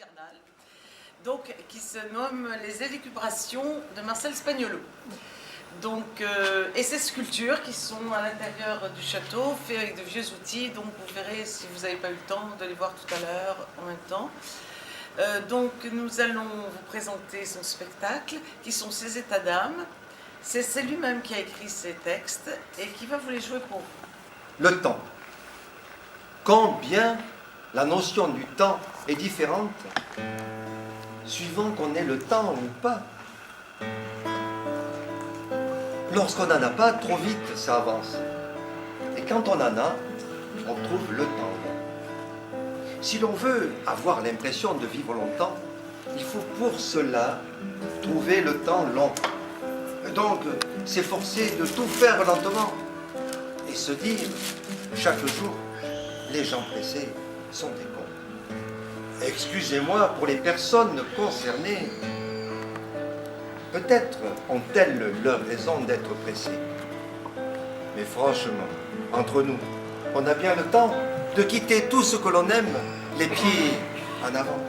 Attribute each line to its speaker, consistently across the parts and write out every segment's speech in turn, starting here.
Speaker 1: infernales, donc, qui se nomme Les élucubrations de Marcel Spagnolo. Donc, et ces sculptures qui sont à l'intérieur du château, faites avec de vieux outils, donc vous verrez, si vous n'avez pas eu le temps, de les voir tout à l'heure en même temps. Donc nous allons vous présenter son spectacle, qui sont ses états d'âme. C'est lui-même qui a écrit ces textes et qui va vous les jouer pour vous.
Speaker 2: Le temps. Combien la notion du temps est différente suivant qu'on ait le temps ou pas. Lorsqu'on n'en a pas, trop vite ça avance. Et quand on en a, on trouve le temps. Si l'on veut avoir l'impression de vivre longtemps, il faut pour cela trouver le temps long. Donc, s'efforcer de tout faire lentement et se dire, chaque jour, les gens pressés sont des cons. Excusez-moi pour les personnes concernées. Peut-être ont-elles leur raison d'être pressées. Mais franchement, entre nous, on a bien le temps de quitter tout ce que l'on aime, les pieds en avant.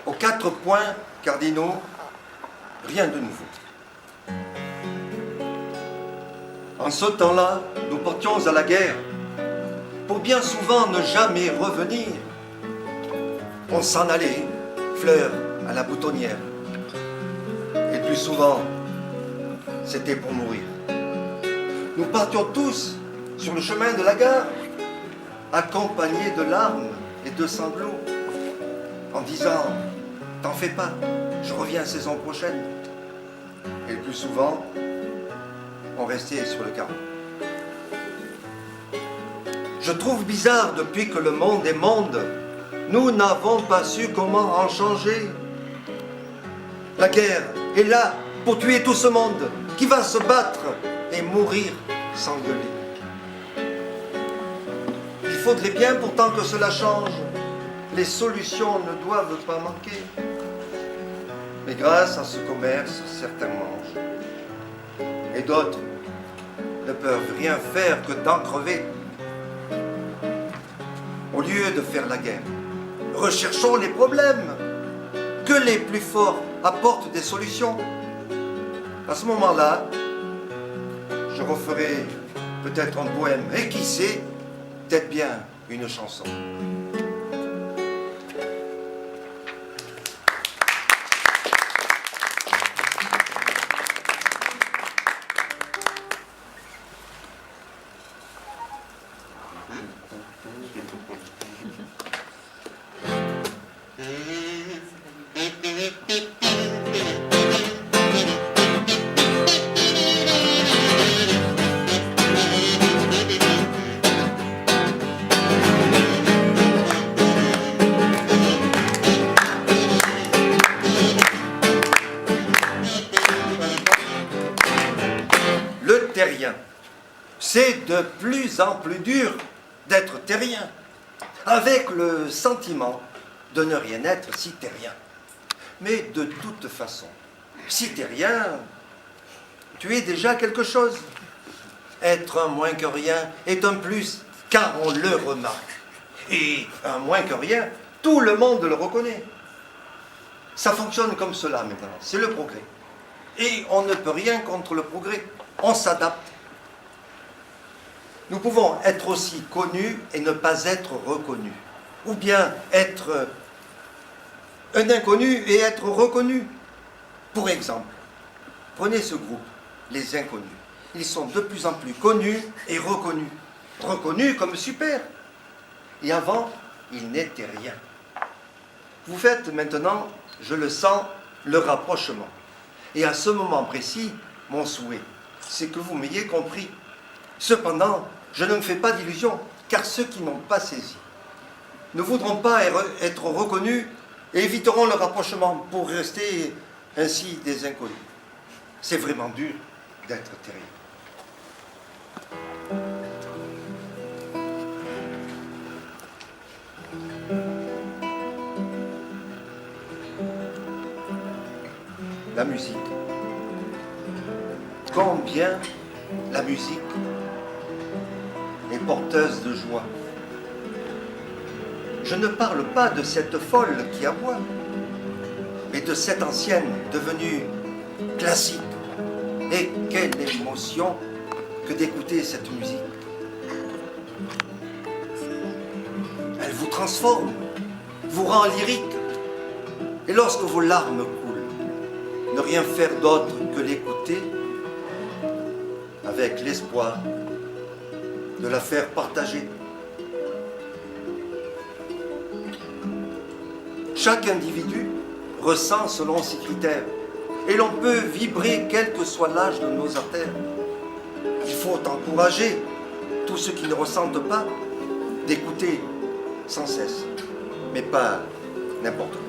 Speaker 2: Aux 4 points cardinaux, rien de nouveau. En ce temps-là, nous partions à la guerre, pour bien souvent ne jamais revenir. On s'en allait, fleurs à la boutonnière. Et plus souvent, c'était pour mourir. Nous partions tous sur le chemin de la gare, accompagnés de larmes et de sanglots, en disant « T'en fais pas, je reviens la saison prochaine ». Et le plus souvent, on restait sur le carreau. Je trouve bizarre, depuis que le monde est monde, nous n'avons pas su comment en changer. La guerre est là pour tuer tout ce monde qui va se battre et mourir sans gueuler. Il faudrait bien pourtant que cela change. Les solutions ne doivent pas manquer. Mais grâce à ce commerce, certains mangent. Et d'autres ne peuvent rien faire que d'en crever. Au lieu de faire la guerre, recherchons les problèmes. Que les plus forts apportent des solutions. À ce moment-là, je referai peut-être un poème. Et qui sait, peut-être bien une chanson. Le terrien. C'est de plus en plus dur d'être terrien, avec le sentiment de ne rien être si terrien. Mais de toute façon, si terrien, tu es déjà quelque chose. Être un moins que rien est un plus, car on le remarque. Et un moins que rien, tout le monde le reconnaît. Ça fonctionne comme cela maintenant, c'est le progrès. Et on ne peut rien contre le progrès, on s'adapte. Nous pouvons être aussi connus et ne pas être reconnus. Ou bien être un inconnu et être reconnu. Pour exemple, prenez ce groupe, les inconnus. Ils sont de plus en plus connus et reconnus. Reconnus comme super. Et avant, ils n'étaient rien. Vous faites maintenant, je le sens, le rapprochement. Et à ce moment précis, mon souhait, c'est que vous m'ayez compris. Cependant, je ne me fais pas d'illusions, car ceux qui n'ont pas saisi ne voudront pas être reconnus et éviteront le rapprochement pour rester ainsi des inconnus. C'est vraiment dur d'être terrible. La musique. Combien la musique est porteuse de joie. Je ne parle pas de cette folle qui aboie, mais de cette ancienne devenue classique. Et quelle émotion que d'écouter cette musique. Elle vous transforme, vous rend lyrique. Et lorsque vos larmes coulent, ne rien faire d'autre que l'écouter avec l'espoir de la faire partager. Chaque individu ressent selon ses critères et l'on peut vibrer quel que soit l'âge de nos artères. Il faut encourager tous ceux qui ne ressentent pas d'écouter sans cesse, mais pas n'importe quoi.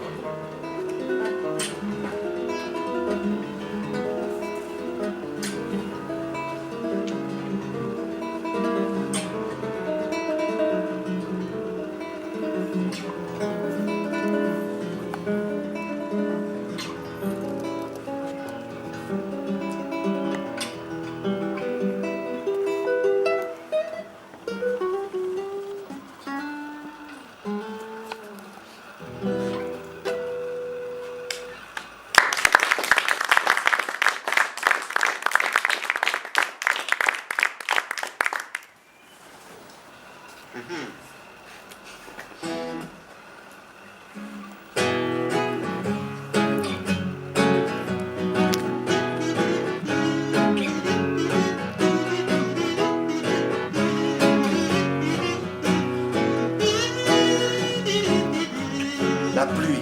Speaker 2: La pluie.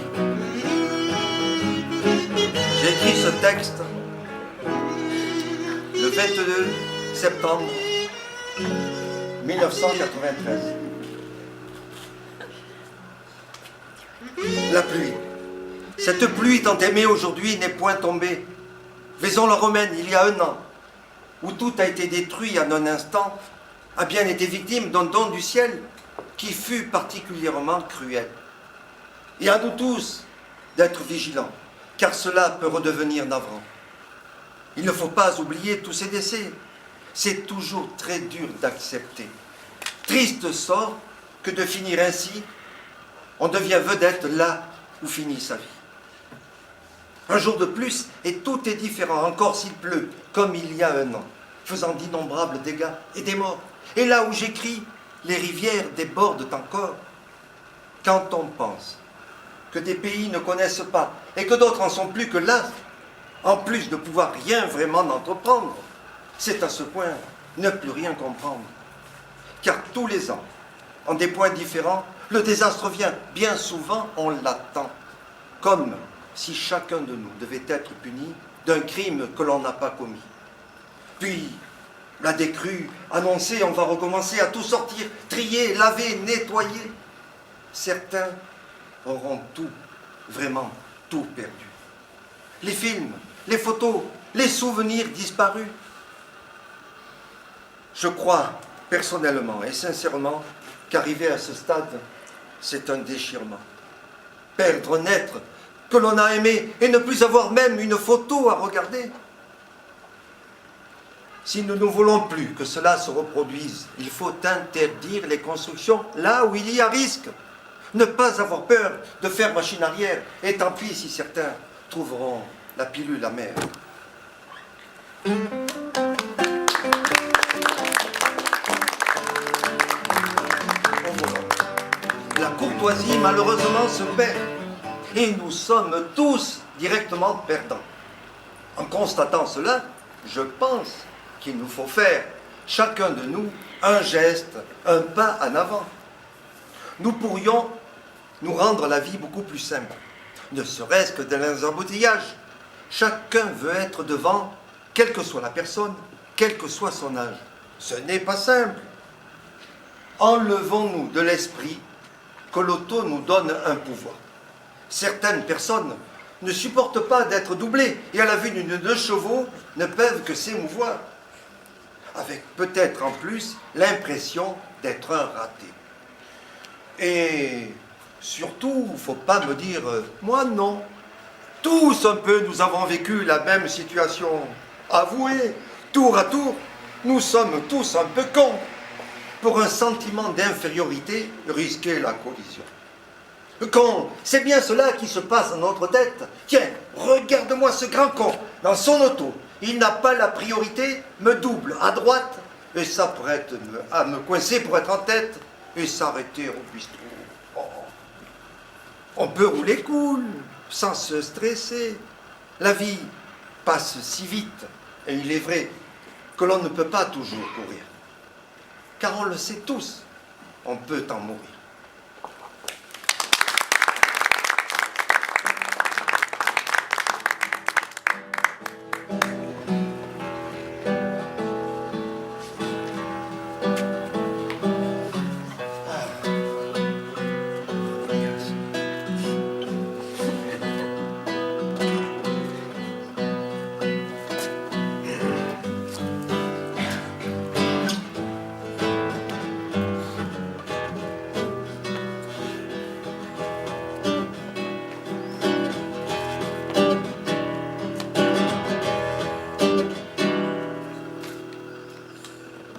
Speaker 2: J'ai écrit ce texte le 22 septembre 1993. La pluie. Cette pluie tant aimée aujourd'hui n'est point tombée. Vaison-la-Romaine, il y a 1 an, où tout a été détruit en un instant, a bien été victime d'un don du ciel qui fut particulièrement cruel. Et à nous tous d'être vigilants, car cela peut redevenir navrant. Il ne faut pas oublier tous ces décès. C'est toujours très dur d'accepter. Triste sort que de finir ainsi, on devient vedette là où finit sa vie. Un jour de plus, et tout est différent, encore s'il pleut, comme il y a 1 an, faisant d'innombrables dégâts et des morts. Et là où j'écris, les rivières débordent encore. Quand on pense que des pays ne connaissent pas et que d'autres en sont plus que là, en plus de pouvoir rien vraiment entreprendre, c'est à ce point ne plus rien comprendre. Car tous les ans, en des points différents, le désastre vient. Bien souvent, on l'attend. Comme si chacun de nous devait être puni d'un crime que l'on n'a pas commis. Puis, la décrue annoncée, on va recommencer à tout sortir, trier, laver, nettoyer. Certains auront tout, vraiment tout perdu. Les films, les photos, les souvenirs disparus. Je crois personnellement et sincèrement qu'arriver à ce stade, c'est un déchirement. Perdre un être que l'on a aimé et ne plus avoir même une photo à regarder. Si nous ne voulons plus que cela se reproduise, il faut interdire les constructions là où il y a risque. Ne pas avoir peur de faire machine arrière. Et tant pis si certains trouveront la pilule amère. La courtoisie malheureusement se perd. Et nous sommes tous directement perdants. En constatant cela, je pense qu'il nous faut faire, chacun de nous, un geste, un pas en avant. Nous pourrions nous rendre la vie beaucoup plus simple, ne serait-ce que dans les embouteillages. Chacun veut être devant, quelle que soit la personne, quel que soit son âge. Ce n'est pas simple. Enlevons-nous de l'esprit que l'auto nous donne un pouvoir. Certaines personnes ne supportent pas d'être doublées et à la vue d'une 2 chevaux ne peuvent que s'émouvoir, avec peut-être en plus l'impression d'être un raté. Et surtout, il ne faut pas me dire « moi non ». Tous un peu, nous avons vécu la même situation. Avouez, tour à tour, nous sommes tous un peu cons. Pour un sentiment d'infériorité, risquer la collision. Con, c'est bien cela qui se passe dans notre tête. Tiens, regarde-moi ce grand con, dans son auto. Il n'a pas la priorité, me double à droite, et s'apprête à me coincer pour être en tête, et s'arrêter au bistrot. Oh. On peut rouler cool, sans se stresser. La vie passe si vite, et il est vrai que l'on ne peut pas toujours courir. Car on le sait tous, on peut en mourir.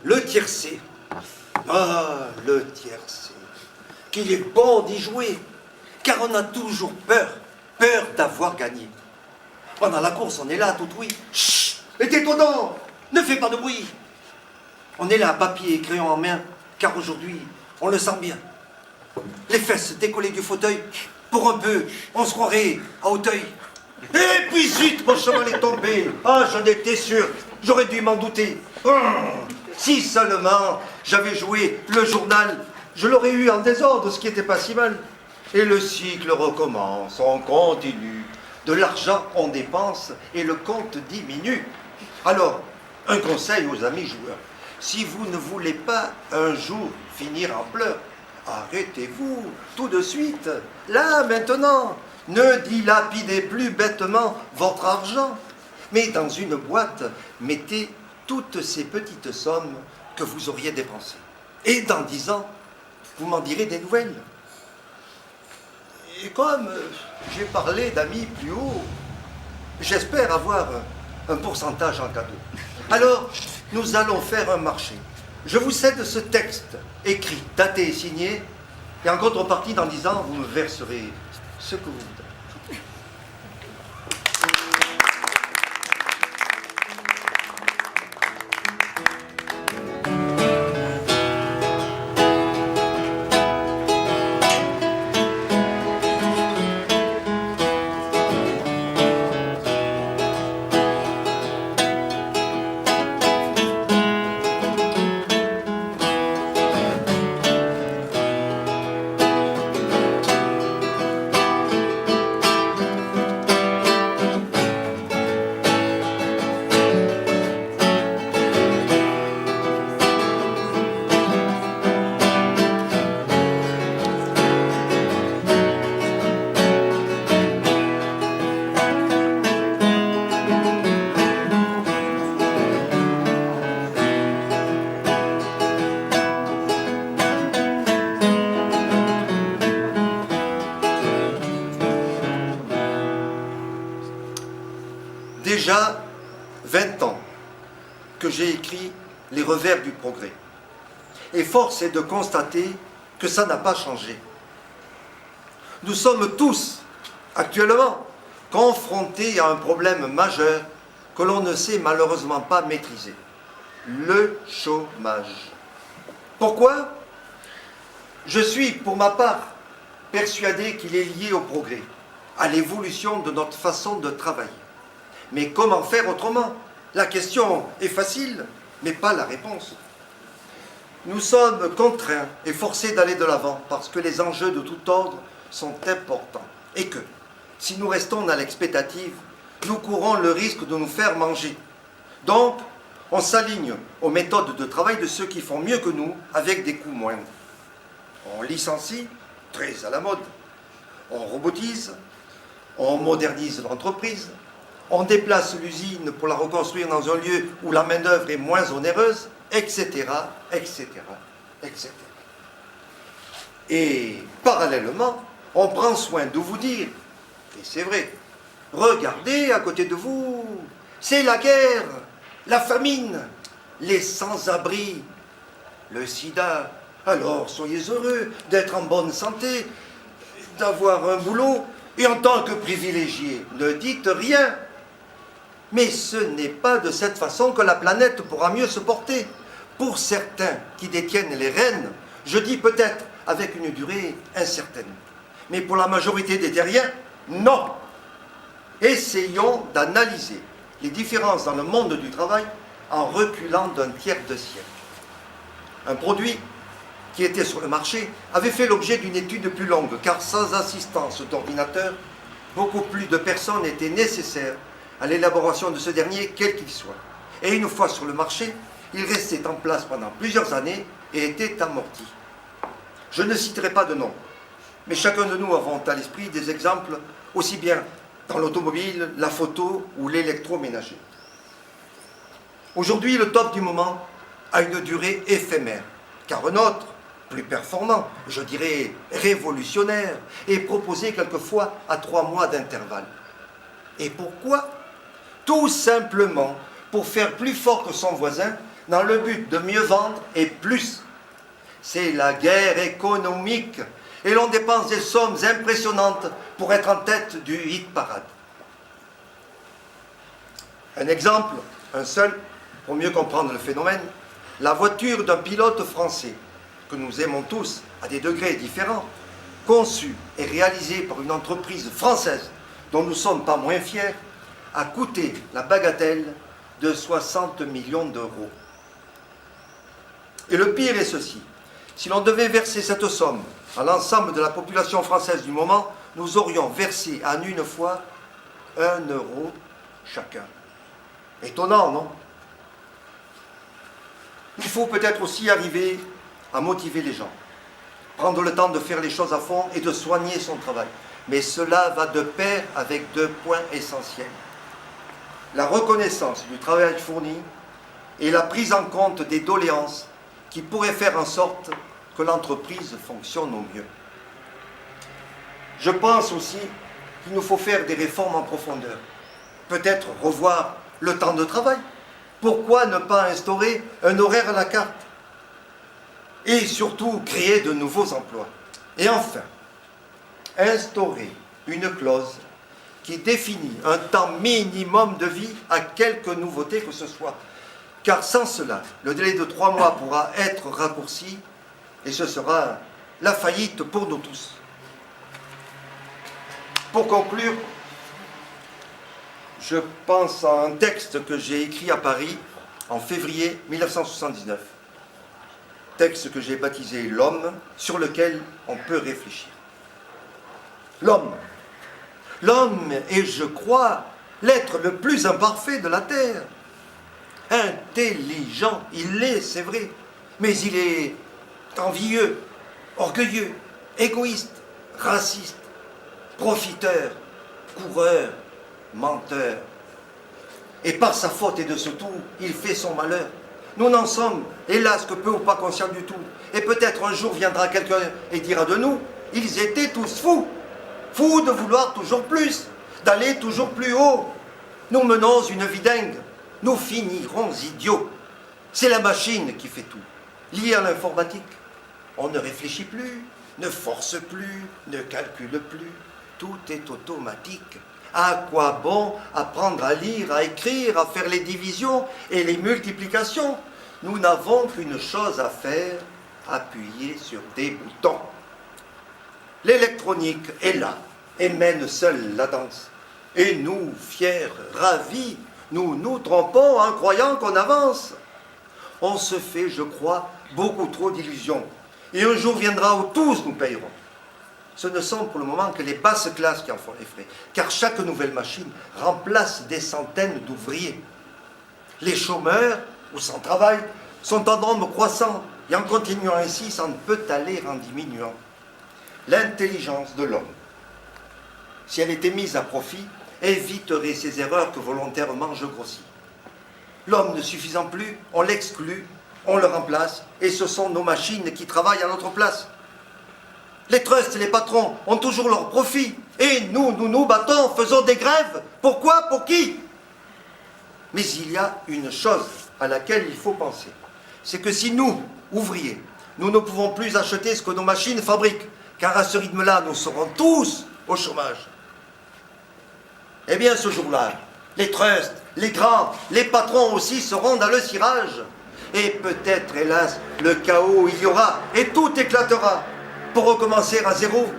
Speaker 2: Le tiercé. Ah, le tiercé. Qu'il est bon d'y jouer, car on a toujours peur d'avoir gagné. Pendant la course, on est là, tout oui. Chut, et tais-toi donc, ne fais pas de bruit. On est là, papier et crayon en main, car aujourd'hui, on le sent bien. Les fesses décollées du fauteuil, pour un peu, on se croirait à Auteuil. Et puis zut, mon cheval est tombé. Ah, j'en étais sûr, j'aurais dû m'en douter. Si seulement j'avais joué le journal, je l'aurais eu en désordre, ce qui n'était pas si mal. Et le cycle recommence, on continue. De l'argent, on dépense et le compte diminue. Alors, un conseil aux amis joueurs. Si vous ne voulez pas un jour finir en pleurs, arrêtez-vous tout de suite, là, maintenant. Ne dilapidez plus bêtement votre argent, mais dans une boîte, mettez toutes ces petites sommes que vous auriez dépensées. Et dans 10 ans, vous m'en direz des nouvelles. Et comme j'ai parlé d'amis plus haut, j'espère avoir un pourcentage en cadeau. Alors, nous allons faire un marché. Je vous cède ce texte, écrit, daté et signé, et en contrepartie, dans 10 ans, vous me verserez ce que vous voudrez. Déjà 20 ans que j'ai écrit Les revers du progrès. Et force est de constater que ça n'a pas changé. Nous sommes tous, actuellement, confrontés à un problème majeur que l'on ne sait malheureusement pas maîtriser. Le chômage. Pourquoi ? Je suis, pour ma part, persuadé qu'il est lié au progrès, à l'évolution de notre façon de travailler. Mais comment faire autrement ? La question est facile, mais pas la réponse. Nous sommes contraints et forcés d'aller de l'avant parce que les enjeux de tout ordre sont importants et que, si nous restons dans l'expectative, nous courons le risque de nous faire manger. Donc, on s'aligne aux méthodes de travail de ceux qui font mieux que nous avec des coûts moindres. On licencie, très à la mode. On robotise, on modernise l'entreprise, on déplace l'usine pour la reconstruire dans un lieu où la main-d'œuvre est moins onéreuse, etc., etc., etc. Et parallèlement, on prend soin de vous dire, et c'est vrai, regardez à côté de vous, c'est la guerre, la famine, les sans-abri, le sida. Alors soyez heureux d'être en bonne santé, d'avoir un boulot, et en tant que privilégié, ne dites rien. Mais ce n'est pas de cette façon que la planète pourra mieux se porter. Pour certains qui détiennent les rênes, je dis peut-être avec une durée incertaine. Mais pour la majorité des terriens, non. Essayons d'analyser les différences dans le monde du travail en reculant d'un tiers de siècle. Un produit qui était sur le marché avait fait l'objet d'une étude plus longue, car sans assistance d'ordinateur, beaucoup plus de personnes étaient nécessaires à l'élaboration de ce dernier, quel qu'il soit. Et une fois sur le marché, il restait en place pendant plusieurs années et était amorti. Je ne citerai pas de nom, mais chacun de nous avons à l'esprit des exemples aussi bien dans l'automobile, la photo ou l'électroménager. Aujourd'hui, le top du moment a une durée éphémère, car un autre, plus performant, je dirais révolutionnaire, est proposé quelquefois à 3 mois d'intervalle. Et pourquoi? Tout simplement pour faire plus fort que son voisin dans le but de mieux vendre et plus. C'est la guerre économique et l'on dépense des sommes impressionnantes pour être en tête du hit-parade. Un exemple, un seul, pour mieux comprendre le phénomène, la voiture d'un pilote français, que nous aimons tous à des degrés différents, conçue et réalisée par une entreprise française dont nous ne sommes pas moins fiers, a coûté la bagatelle de 60 millions d'euros. Et le pire est ceci, si l'on devait verser cette somme à l'ensemble de la population française du moment, nous aurions versé en une fois 1 euro chacun. Étonnant, non? Il faut peut-être aussi arriver à motiver les gens, prendre le temps de faire les choses à fond et de soigner son travail. Mais cela va de pair avec 2 points essentiels. La reconnaissance du travail fourni et la prise en compte des doléances qui pourraient faire en sorte que l'entreprise fonctionne au mieux. Je pense aussi qu'il nous faut faire des réformes en profondeur. Peut-être revoir le temps de travail. Pourquoi ne pas instaurer un horaire à la carte? Et surtout créer de nouveaux emplois. Et enfin, instaurer une clause qui définit un temps minimum de vie à quelque nouveauté que ce soit. Car sans cela, le délai de 3 mois pourra être raccourci et ce sera la faillite pour nous tous. Pour conclure, je pense à un texte que j'ai écrit à Paris en février 1979. Texte que j'ai baptisé « L'homme », sur lequel on peut réfléchir. L'homme. L'homme est, je crois, l'être le plus imparfait de la Terre. Intelligent, il l'est, c'est vrai, mais il est envieux, orgueilleux, égoïste, raciste, profiteur, coureur, menteur. Et par sa faute et de ce tout, il fait son malheur. Nous n'en sommes, hélas, que peu ou pas conscients du tout. Et peut-être un jour viendra quelqu'un et dira de nous, ils étaient tous fous. Fous de vouloir toujours plus, d'aller toujours plus haut. Nous menons une vie dingue. Nous finirons idiots. C'est la machine qui fait tout. Lié à l'informatique, on ne réfléchit plus, ne force plus, ne calcule plus. Tout est automatique. À quoi bon apprendre à lire, à écrire, à faire les divisions et les multiplications? Nous n'avons qu'une chose à faire, appuyer sur des boutons. L'électronique est là et mène seule la danse. Et nous, fiers, ravis, nous nous trompons en croyant qu'on avance. On se fait, je crois, beaucoup trop d'illusions. Et un jour viendra où tous nous payerons. ce ne sont pour le moment que les basses classes qui en font les frais, car chaque nouvelle machine remplace des centaines d'ouvriers. Les chômeurs, ou sans travail, sont en nombre croissant, et en continuant ainsi, ça ne peut aller en diminuant. L'intelligence de l'homme, si elle était mise à profit, éviterait ces erreurs que volontairement je grossis. L'homme ne suffisant plus, on l'exclut, on le remplace, et ce sont nos machines qui travaillent à notre place. Les trusts et les patrons ont toujours leur profit, et nous nous battons, faisons des grèves. Pourquoi? Pour qui? Mais il y a une chose à laquelle il faut penser. C'est que si nous, ouvriers, nous ne pouvons plus acheter ce que nos machines fabriquent, car à ce rythme-là, nous serons tous au chômage. Eh bien, ce jour-là, les trusts, les grands, les patrons aussi seront dans le cirage. Et peut-être, hélas, le chaos il y aura, et tout éclatera, pour recommencer à zéro.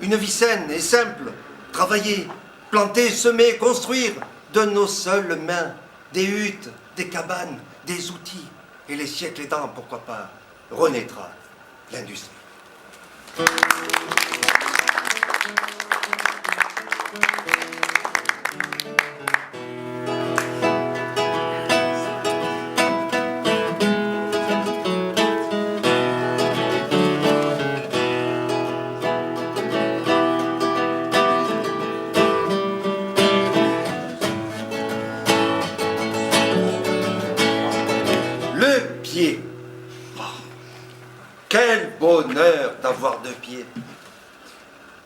Speaker 2: Une vie saine et simple, travailler, planter, semer, construire, de nos seules mains, des huttes, des cabanes, des outils, et les siècles aidant, pourquoi pas, renaîtra l'industrie. Le pied. Oh, quel bonheur d'avoir deux pieds.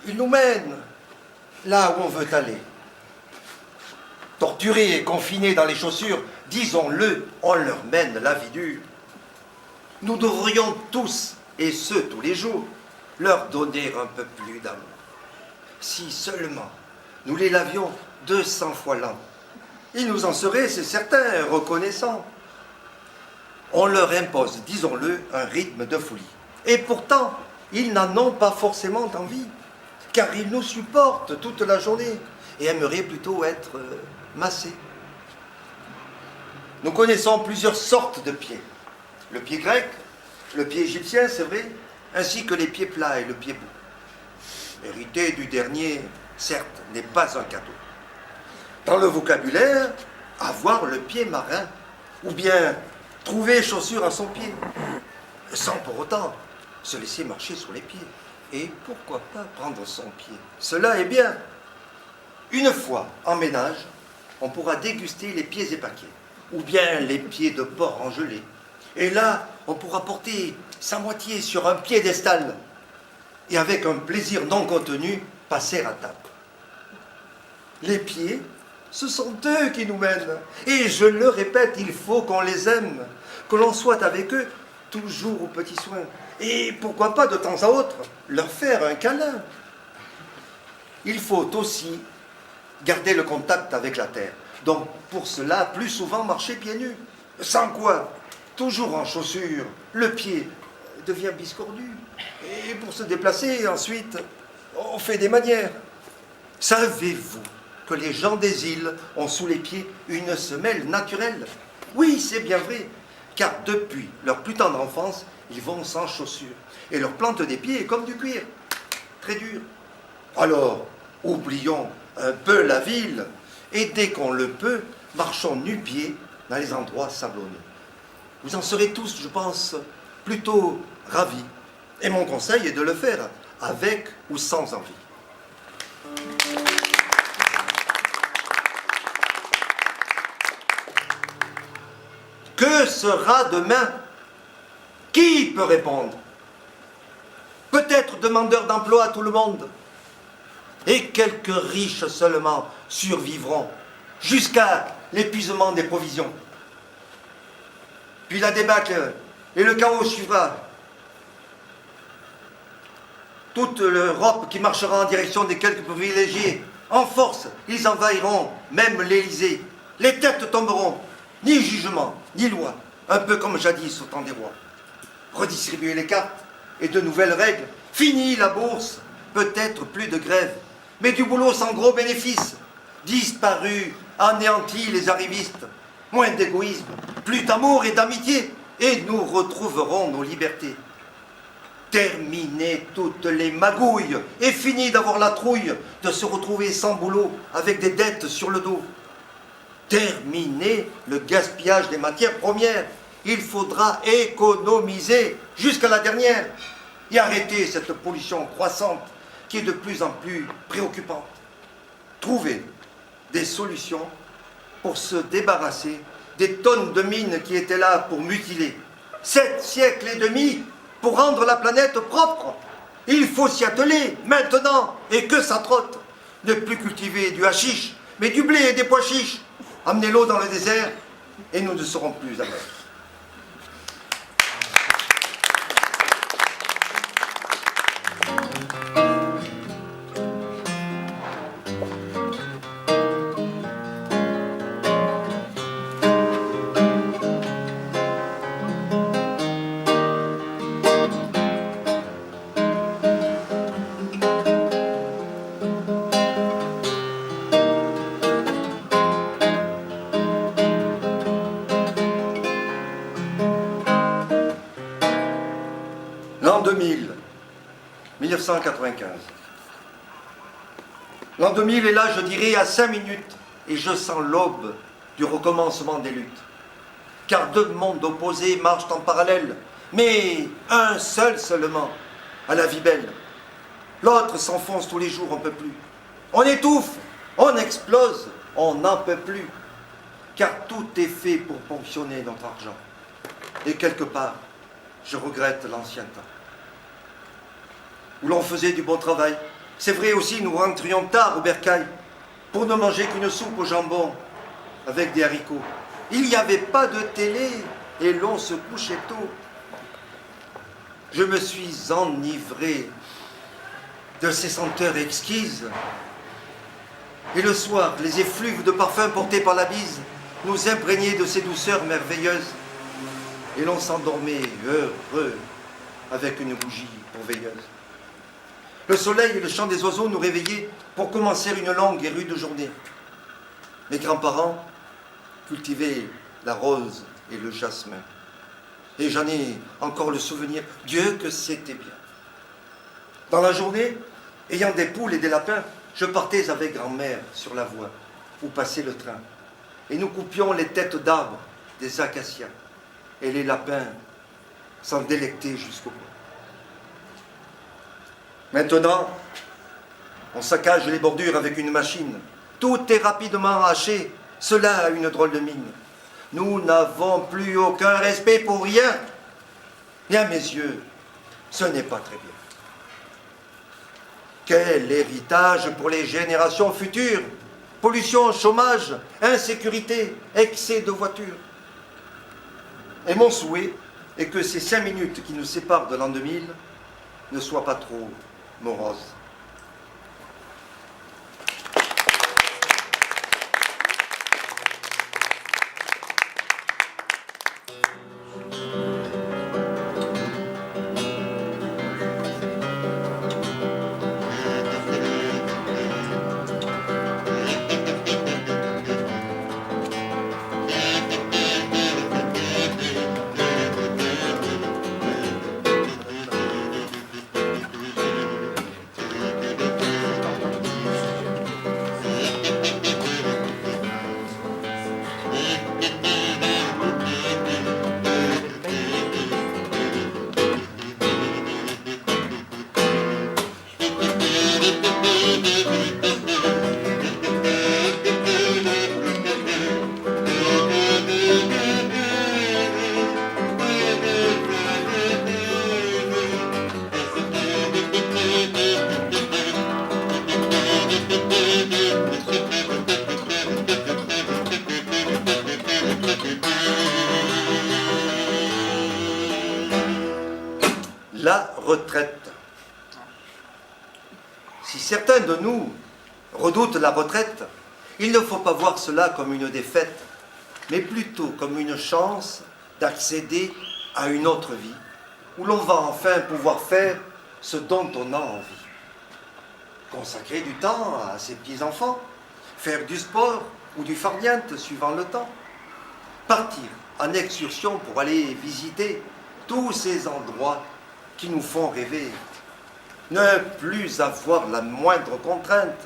Speaker 2: Il nous mène là où on veut aller. Torturés et confinés dans les chaussures, disons-le, on leur mène la vie dure. Nous devrions tous, et ce tous les jours, leur donner un peu plus d'amour. Si seulement nous les lavions 200 fois l'an, ils nous en seraient, c'est certain, reconnaissants. On leur impose, disons-le, un rythme de folie. Et pourtant, ils n'en ont pas forcément envie, car ils nous supportent toute la journée et aimeraient plutôt être massés. Nous connaissons plusieurs sortes de pieds. Le pied grec, le pied égyptien, c'est vrai, ainsi que les pieds plats et le pied bout. Hérité du dernier, certes, n'est pas un cadeau. Dans le vocabulaire, avoir le pied marin, ou bien trouver chaussure à son pied, sans pour autant se laisser marcher sur les pieds. Et pourquoi pas prendre son pied? Cela est bien. Une fois en ménage, on pourra déguster les pieds épaquets, ou bien les pieds de porc en gelée. Et là, on pourra porter sa moitié sur un piédestal, et avec un plaisir non contenu, passer à table. Les pieds, ce sont eux qui nous mènent. Et je le répète, il faut qu'on les aime, que l'on soit avec eux toujours aux petits soins. Et pourquoi pas de temps à autre leur faire un câlin. Il faut aussi garder le contact avec la terre. Donc pour cela, plus souvent marcher pieds nus. Sans quoi, toujours en chaussures, le pied devient biscornu. Et pour se déplacer, ensuite, on fait des manières. Savez-vous que les gens des îles ont sous les pieds une semelle naturelle? Oui, c'est bien vrai, car depuis leur plus tendre enfance, ils vont sans chaussures. Et leur plante des pieds est comme du cuir, très dur. Alors, oublions un peu la ville, et dès qu'on le peut, marchons nu-pieds dans les endroits sablonneux. Vous en serez tous, je pense, plutôt ravis. Et mon conseil est de le faire avec ou sans envie. Que sera demain? Qui peut répondre? Peut-être demandeurs d'emploi à tout le monde. Et quelques riches seulement survivront jusqu'à l'épuisement des provisions. Puis la débâcle et le chaos suivra. Toute l'Europe qui marchera en direction des quelques privilégiés. En force, ils envahiront même l'Élysée. Les têtes tomberont. Ni jugement, ni loi. Un peu comme jadis au temps des rois. Redistribuer les cartes et de nouvelles règles. Fini la bourse. Peut-être plus de grève. Mais du boulot sans gros bénéfices. Disparus, anéantis les arrivistes. Moins d'égoïsme, plus d'amour et d'amitié. Et nous retrouverons nos libertés. Terminer toutes les magouilles et fini d'avoir la trouille de se retrouver sans boulot avec des dettes sur le dos. Terminer le gaspillage des matières premières. Il faudra économiser jusqu'à la dernière et arrêter cette pollution croissante qui est de plus en plus préoccupante. Trouver des solutions pour se débarrasser des tonnes de mines qui étaient là pour mutiler. 7 siècles et demi pour rendre la planète propre. Il faut s'y atteler maintenant et que ça trotte. Ne plus cultiver du hashish, mais du blé et des pois chiches. Amenez l'eau dans le désert et nous ne serons plus amers. L'an 2000, 1995. L'an 2000 est là, je dirais, à 5 minutes, et je sens l'aube du recommencement des luttes. Car 2 mondes opposés marchent en parallèle, mais un seul seulement, à la vie belle. L'autre s'enfonce tous les jours, on ne peut plus. On étouffe, on explose, on n'en peut plus. Car tout est fait pour ponctionner notre argent. Et quelque part, je regrette l'ancien temps, où l'on faisait du bon travail. C'est vrai aussi, nous rentrions tard au bercail, pour ne manger qu'une soupe au jambon, avec des haricots. Il n'y avait pas de télé, et l'on se couchait tôt. Je me suis enivré de ces senteurs exquises. Et le soir, les effluves de parfums portés par la bise nous imprégnaient de ces douceurs merveilleuses. Et l'on s'endormait heureux avec une bougie pourveilleuse. Le soleil et le chant des oiseaux nous réveillaient pour commencer une longue et rude journée. Mes grands-parents cultivaient la rose et le jasmin. Et j'en ai encore le souvenir. Dieu que c'était bien. Dans la journée, ayant des poules et des lapins, je partais avec grand-mère sur la voie où passait le train. Et nous coupions les têtes d'arbres des acacias. Et les lapins s'en délectaient jusqu'au bout. Maintenant, on saccage les bordures avec une machine. Tout est rapidement haché. Cela a une drôle de mine. Nous n'avons plus aucun respect pour rien. Et à mes yeux, ce n'est pas très bien. Quel héritage pour les générations futures! Pollution, chômage, insécurité, excès de voitures. Et mon souhait est que ces 5 minutes qui nous séparent de l'an 2000 ne soient pas trop moroses. La retraite. Si certains de nous redoutent la retraite, il ne faut pas voir cela comme une défaite, mais plutôt comme une chance d'accéder à une autre vie, où l'on va enfin pouvoir faire ce dont on a envie. Consacrer du temps à ses petits-enfants, faire du sport ou du farniente suivant le temps, partir en excursion pour aller visiter tous ces endroits qui nous font rêver. Ne plus avoir la moindre contrainte.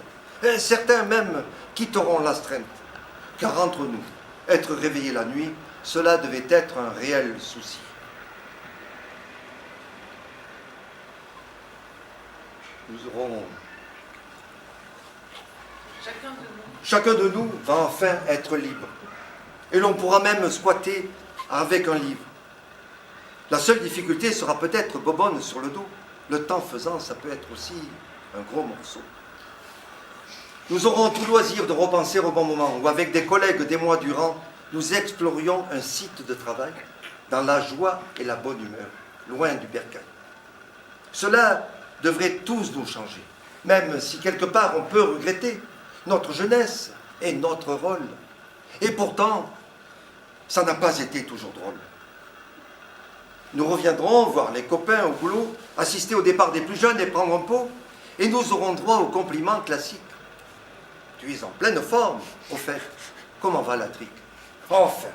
Speaker 2: Et certains même quitteront l'astreinte. Car entre nous, être réveillé la nuit, cela devait être un réel souci. Chacun de nous va enfin être libre. Et l'on pourra même squatter avec un livre. La seule difficulté sera peut-être bobonne sur le dos. Le temps faisant, ça peut être aussi un gros morceau. Nous aurons tout loisir de repenser au bon moment où, avec des collègues des mois durant, nous explorions un site de travail dans la joie et la bonne humeur, loin du bercail. Cela devrait tous nous changer, même si quelque part on peut regretter notre jeunesse et notre rôle. Et pourtant, ça n'a pas été toujours drôle. Nous reviendrons voir les copains au boulot, assister au départ des plus jeunes et prendre un pot, et nous aurons droit aux compliments classiques. Tu es en pleine forme, au fait. Comment va la trique? Enfin,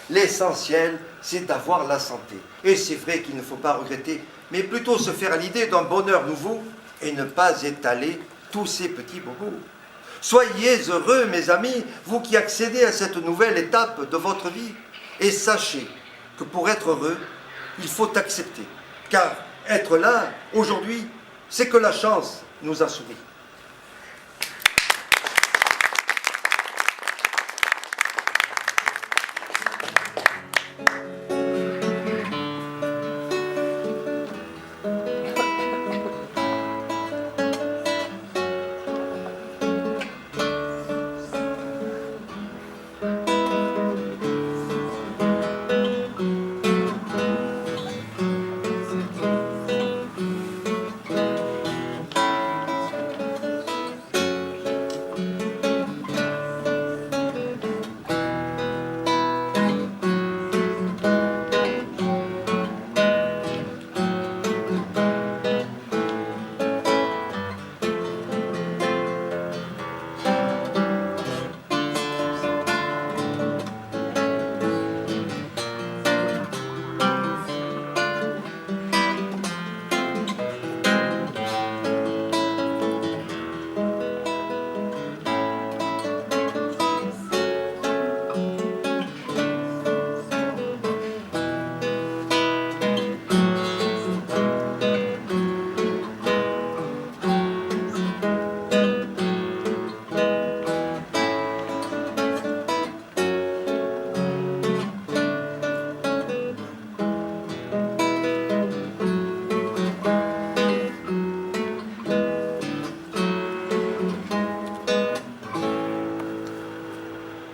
Speaker 2: l'essentiel, c'est d'avoir la santé. Et c'est vrai qu'il ne faut pas regretter, mais plutôt se faire à l'idée d'un bonheur nouveau et ne pas étaler tous ces petits bobos. Soyez heureux, mes amis, vous qui accédez à cette nouvelle étape de votre vie. Et sachez que pour être heureux, il faut accepter. Car être là, aujourd'hui, c'est que la chance nous a souri.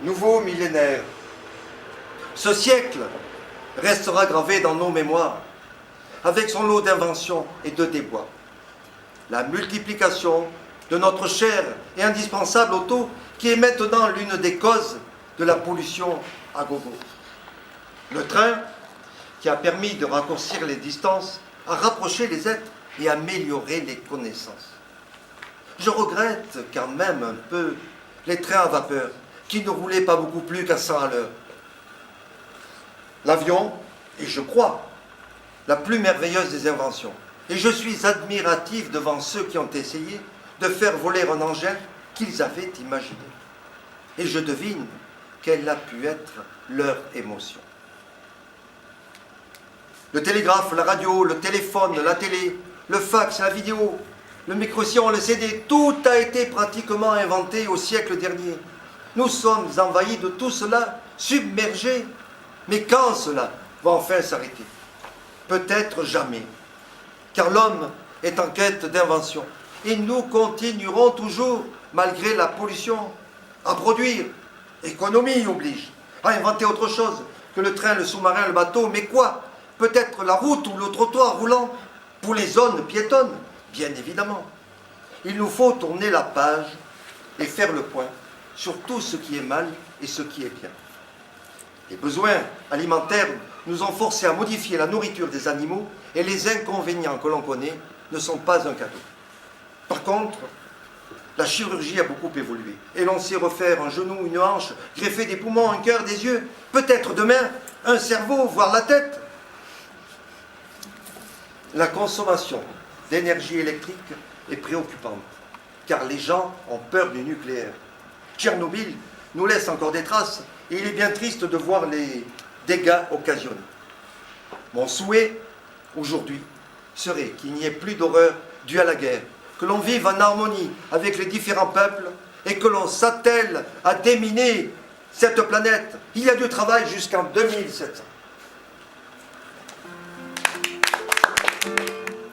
Speaker 2: Nouveau millénaire. Ce siècle restera gravé dans nos mémoires avec son lot d'inventions et de déboires. La multiplication de notre cher et indispensable auto qui est maintenant l'une des causes de la pollution à gogo. Le train qui a permis de raccourcir les distances, à rapprocher les êtres et améliorer les connaissances. Je regrette quand même un peu les trains à vapeur qui ne roulaient pas beaucoup plus qu'à 100 à l'heure. L'avion est, je crois, la plus merveilleuse des inventions. Et je suis admiratif devant ceux qui ont essayé de faire voler un engin qu'ils avaient imaginé. Et je devine quelle a pu être leur émotion. Le télégraphe, la radio, le téléphone, la télé, le fax, la vidéo, le micro-sillon, le CD, tout a été pratiquement inventé au siècle dernier. Nous sommes envahis de tout cela, submergés. Mais quand cela va enfin s'arrêter? Peut-être jamais, car l'homme est en quête d'invention. Et nous continuerons toujours, malgré la pollution, à produire. Économie oblige, à inventer autre chose que le train, le sous-marin, le bateau. Mais quoi? Peut-être la route ou le trottoir roulant pour les zones piétonnes, bien évidemment. Il nous faut tourner la page et faire le point sur tout ce qui est mal et ce qui est bien. Les besoins alimentaires nous ont forcés à modifier la nourriture des animaux et les inconvénients que l'on connaît ne sont pas un cadeau. Par contre, la chirurgie a beaucoup évolué et l'on sait refaire un genou, une hanche, greffer des poumons, un cœur, des yeux, peut-être demain un cerveau, voire la tête. La consommation d'énergie électrique est préoccupante, car les gens ont peur du nucléaire. Tchernobyl nous laisse encore des traces, et il est bien triste de voir les dégâts occasionnés. Mon souhait, aujourd'hui, serait qu'il n'y ait plus d'horreur due à la guerre, que l'on vive en harmonie avec les différents peuples, et que l'on s'attelle à déminer cette planète. Il y a du travail jusqu'en 2700.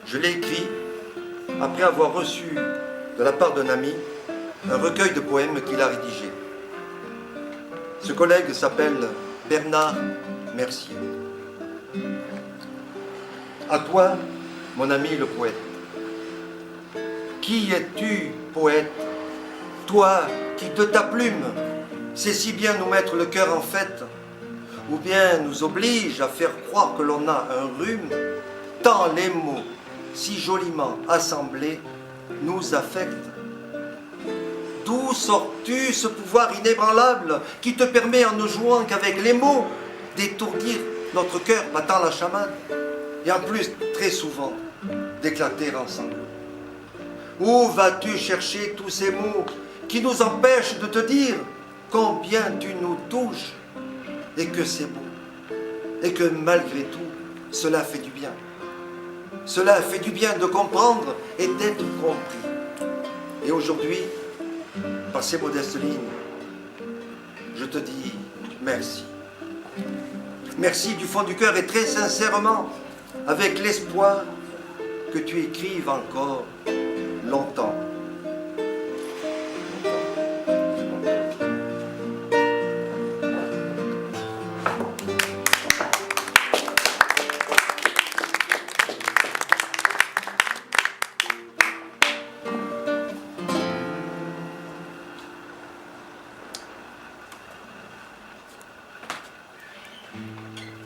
Speaker 2: Je l'ai écrit après avoir reçu de la part d'un ami un recueil de poèmes qu'il a rédigé. Ce collègue s'appelle Bernard Mercier. À toi, mon ami le poète. Qui es-tu, poète? Toi qui de ta plume sais si bien nous mettre le cœur en fête, ou bien nous oblige à faire croire que l'on a un rhume, tant les mots si joliment assemblés nous affectent. D'où sors-tu ce pouvoir inébranlable qui te permet, en ne jouant qu'avec les mots, d'étourdir notre cœur battant la chamade, et en plus, très souvent, d'éclater en sanglots? Où vas-tu chercher tous ces mots qui nous empêchent de te dire combien tu nous touches et que c'est beau, et que malgré tout, cela fait du bien. Cela fait du bien de comprendre et d'être compris. Et aujourd'hui, par ces modestes lignes, je te dis merci. Merci du fond du cœur et très sincèrement, avec l'espoir que tu écrives encore longtemps.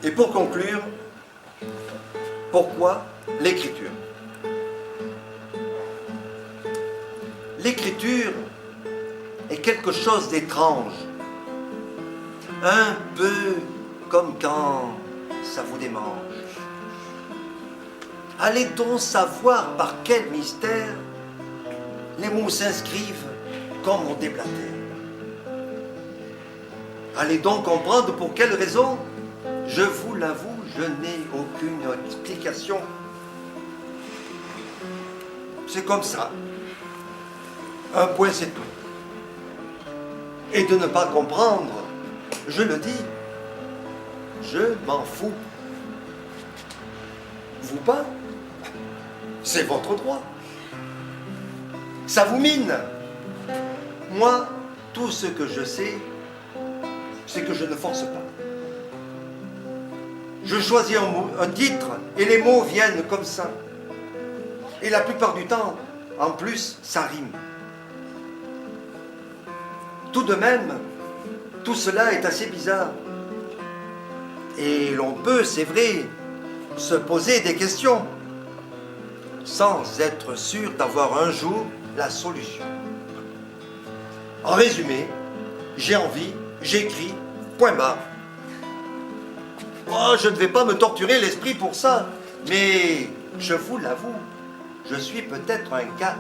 Speaker 2: Et pour conclure, pourquoi l'écriture? L'écriture est quelque chose d'étrange, un peu comme quand ça vous démange. Allez donc savoir par quel mystère les mots s'inscrivent comme on déblatère. Allez donc comprendre pour quelle raison. Je vous l'avoue, je n'ai aucune explication. C'est comme ça. Un point, c'est tout. Et de ne pas comprendre, je le dis, je m'en fous. Vous pas? C'est votre droit. Ça vous mine. Moi, tout ce que je sais, c'est que je ne force pas. Je choisis un titre et les mots viennent comme ça. Et la plupart du temps, en plus, ça rime. Tout de même, tout cela est assez bizarre. Et l'on peut, c'est vrai, se poser des questions sans être sûr d'avoir un jour la solution. En résumé, j'ai envie, j'écris, point barre. Oh, je ne vais pas me torturer l'esprit pour ça, mais je vous l'avoue, je suis peut-être un cas.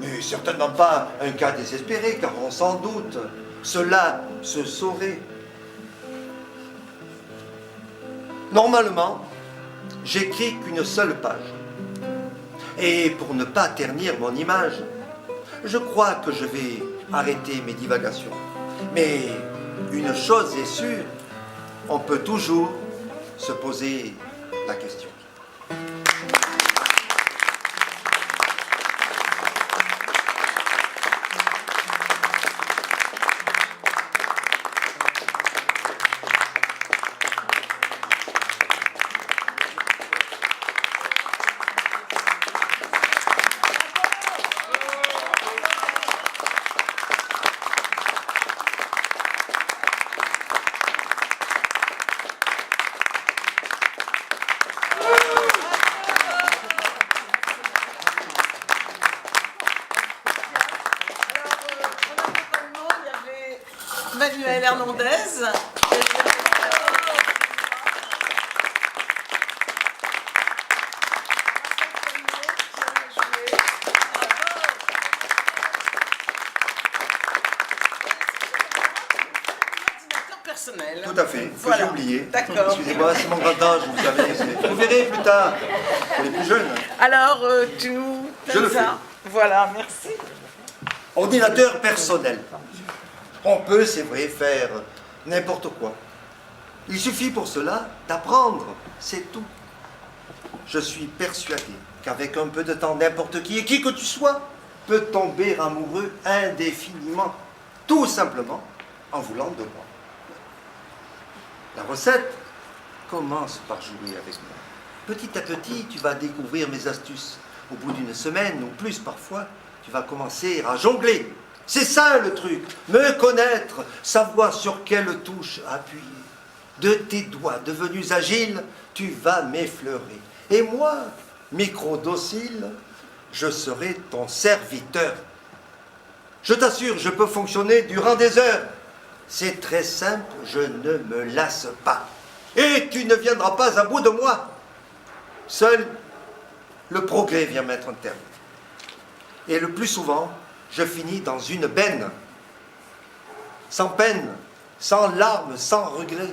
Speaker 2: Mais certainement pas un cas désespéré, car on s'en doute, cela se saurait. Normalement, j'écris qu'une seule page. Et pour ne pas ternir mon image, je crois que je vais arrêter mes divagations. Mais une chose est sûre, on peut toujours se poser la question.
Speaker 1: Manuel Hernandez. personnel.
Speaker 2: Tout à fait, que
Speaker 1: Voilà.
Speaker 2: j'ai oublié.
Speaker 1: D'accord.
Speaker 2: Excusez-moi, c'est mon grand âge, vous savez. Vous verrez plus tard, pour les plus jeunes.
Speaker 1: Alors, tu nous
Speaker 2: Je
Speaker 1: donnes
Speaker 2: le
Speaker 1: ça.
Speaker 2: fais.
Speaker 1: Voilà, merci.
Speaker 2: Ordinateur personnel. On peut, c'est vrai, faire n'importe quoi. Il suffit pour cela d'apprendre, c'est tout. Je suis persuadé qu'avec un peu de temps, n'importe qui, et qui que tu sois, peut tomber amoureux indéfiniment, tout simplement en voulant de moi. La recette commence par jouer avec moi. Petit à petit, tu vas découvrir mes astuces. Au bout d'une semaine, ou plus parfois, tu vas commencer à jongler. C'est ça le truc, me connaître, savoir sur quelle touche appuyer. De tes doigts devenus agiles, tu vas m'effleurer. Et moi, micro docile, je serai ton serviteur. Je t'assure, je peux fonctionner durant des heures. C'est très simple, je ne me lasse pas. Et tu ne viendras pas à bout de moi. Seul le progrès vient mettre un terme. Et le plus souvent, je finis dans une benne. Sans peine, sans larmes, sans regret.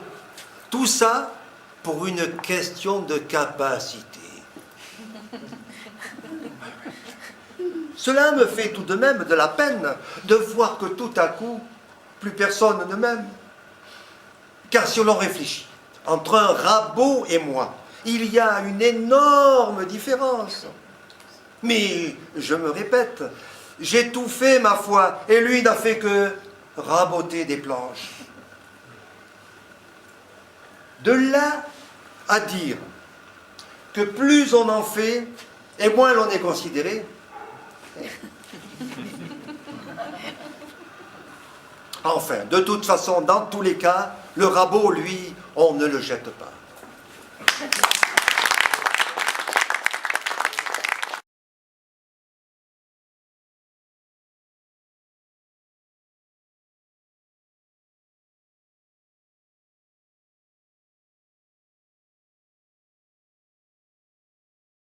Speaker 2: Tout ça pour une question de capacité. Cela me fait tout de même de la peine de voir que tout à coup, plus personne ne m'aime. Car si l'on réfléchit, entre un rabot et moi, il y a une énorme différence. Mais, je me répète, j'ai tout fait, ma foi, et lui n'a fait que raboter des planches. De là à dire que plus on en fait, et moins l'on est considéré. Enfin, de toute façon, dans tous les cas, le rabot, lui, on ne le jette pas.